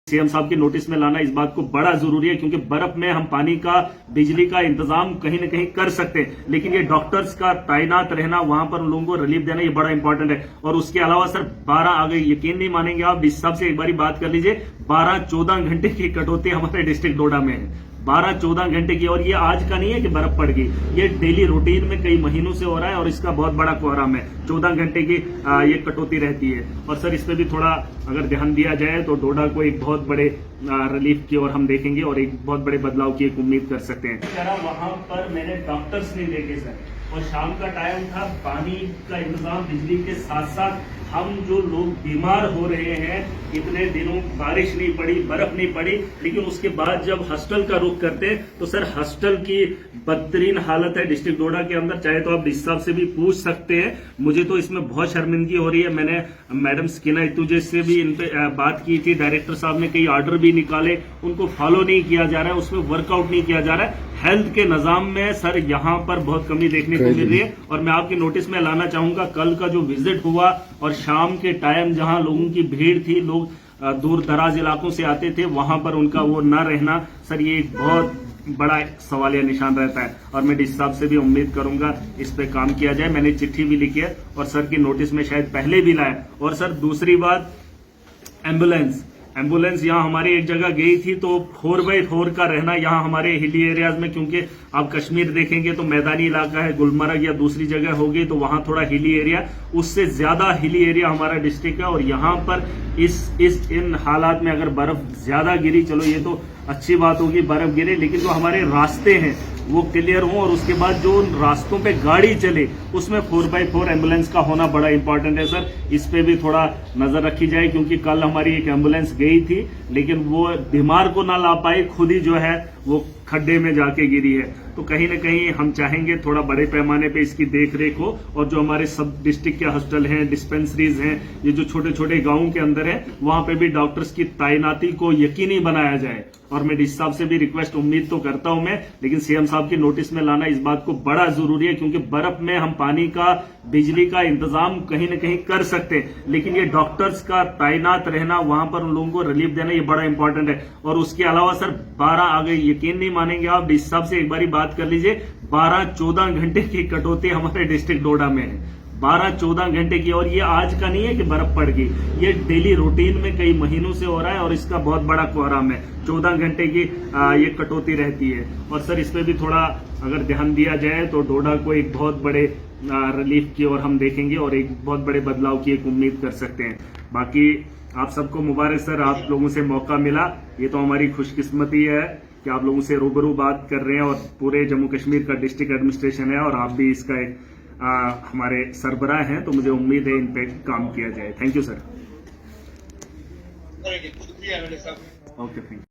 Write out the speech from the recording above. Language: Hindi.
सीएम साहब के नोटिस में लाना इस बात को बड़ा जरूरी है, क्योंकि बर्फ में हम पानी का, बिजली का इंतजाम कहीं न कहीं कर सकते हैं, लेकिन ये डॉक्टर्स का तैनात रहना, वहां पर उन लोगों को रिलीफ देना, ये बड़ा इंपॉर्टेंट है। और उसके अलावा सर 12 आ गई, यकीन नहीं मानेंगे आप, इस हिसाब से एक बार बात कर लीजिए, 12-14 घंटे की कटौती हमारे डिस्ट्रिक्ट डोडा में है, 12-14 घंटे की। और ये आज का नहीं है कि बर्फ पड़ गई, ये डेली रूटीन में कई महीनों से हो रहा है और इसका बहुत बड़ा कोहराम है। 14 घंटे की ये कटौती रहती है। और सर इस पे भी थोड़ा अगर ध्यान दिया जाए तो डोडा को एक बहुत बड़े रिलीफ की ओर हम देखेंगे और एक बहुत बड़े बदलाव की एक उम्मीद कर सकते हैं। वहां पर मैंने डॉक्टर्स नहीं देखे सर, और शाम का टाइम था, पानी का इंतजाम बिजली के साथ साथ हम जो लोग बीमार हो रहे हैं, इतने दिनों बारिश नहीं पड़ी, बर्फ नहीं पड़ी, लेकिन उसके बाद जब हॉस्टल का रुख करते तो सर हॉस्टल की बदतरीन हालत है डिस्ट्रिक्ट डोडा के अंदर। चाहे तो आप इस हिसाब से भी पूछ सकते हैं, मुझे तो इसमें बहुत शर्मिंदगी हो रही है। मैंने मैडम स्किना इतुजे से भी इन पे बात की थी, डायरेक्टर साहब ने कई ऑर्डर भी निकाले, उनको फॉलो नहीं किया जा रहा है, उसमें वर्कआउट नहीं किया जा रहा है। हेल्थ के निजाम में सर यहाँ पर बहुत कमी देखने को मिल रही है। और मैं आपके नोटिस में लाना चाहूंगा, कल का जो विजिट हुआ और शाम के टाइम जहां लोगों की भीड़ थी, लोग दूर दराज इलाकों से आते थे, वहां पर उनका वो न रहना, सर ये एक बहुत बड़ा सवालिया निशान रहता है। और मैं इस हिसाब से भी उम्मीद करूंगा इस पे काम किया जाए। मैंने चिट्ठी भी लिखी है और सर की नोटिस में शायद पहले भी लाया। और सर दूसरी बात, एम्बुलेंस यहाँ हमारी एक जगह गई थी, तो 4x4 का रहना यहाँ हमारे हिली एरियाज में, क्योंकि आप कश्मीर देखेंगे तो मैदानी इलाका है, गुलमर्ग या दूसरी जगह होगी तो वहां थोड़ा हिली एरिया, उससे ज्यादा हिली एरिया हमारा डिस्ट्रिक्ट है। और यहाँ पर इन हालात में अगर बर्फ ज्यादा गिरी, चलो ये तो अच्छी बात होगी बर्फ गिरे, लेकिन जो हमारे रास्ते हैं वो क्लियर हो और उसके बाद जो रास्तों पे गाड़ी चले उसमें 4x4 एम्बुलेंस का होना बड़ा इंपॉर्टेंट है सर। इस पे भी थोड़ा नजर रखी जाए, क्योंकि कल हमारी एक एम्बुलेंस गई थी, लेकिन वो बीमार को ना ला पाई, खुद ही जो है वो खड्डे में जाके गिरी है। तो कहीं न कहीं हम चाहेंगे थोड़ा बड़े पैमाने पे इसकी देखरेख हो, और जो हमारे सब डिस्ट्रिक्ट के हॉस्टल हैं, डिस्पेंसरीज हैं, ये जो छोटे छोटे गांवों के अंदर है, वहां पे भी डॉक्टर्स की तैनाती को यकीनी बनाया जाए। और मैं इस हिसाब से भी रिक्वेस्ट उम्मीद तो करता हूं मैं, लेकिन सीएम साहब की नोटिस में लाना इस बात को बड़ा जरूरी है, क्योंकि बर्फ में हम पानी का, बिजली का इंतजाम कहीं न कहीं कर सकते हैं, लेकिन ये डॉक्टर्स का तैनात रहना, वहां पर उन लोगों को रिलीफ देना, ये बड़ा इंपॉर्टेंट है। और उसके अलावा सर 12 आ गई, यकीन नहीं मानेंगे आप, इस हिसाब से एक बार बात कर लीजिए, 12-14 घंटे की कटौती हमारे डिस्ट्रिक्ट डोडा में है, 12-14 घंटे की। और ये आज का नहीं है कि बर्फ पड़ गई, ये डेली रूटीन में कई महीनों से हो रहा है और इसका बहुत बड़ा कोहराम है। 14 घंटे की ये कटौती रहती है। और सर इस पे भी थोड़ा अगर ध्यान दिया जाए तो डोडा को एक बहुत बड़े रिलीफ की ओर हम देखेंगे और एक बहुत बड़े बदलाव की एक उम्मीद कर सकते हैं। बाकी आप सबको मुबारक सर, आप लोगों से मौका मिला, ये तो हमारी खुशकिस्मती है कि आप लोगों से रूबरू बात कर रहे हैं, और पूरे जम्मू कश्मीर का डिस्ट्रिक्ट एडमिनिस्ट्रेशन है और आप भी इसका एक हमारे सरबराह हैं, तो मुझे उम्मीद है इन पे काम किया जाए। Thank you sir. Okay, thank you.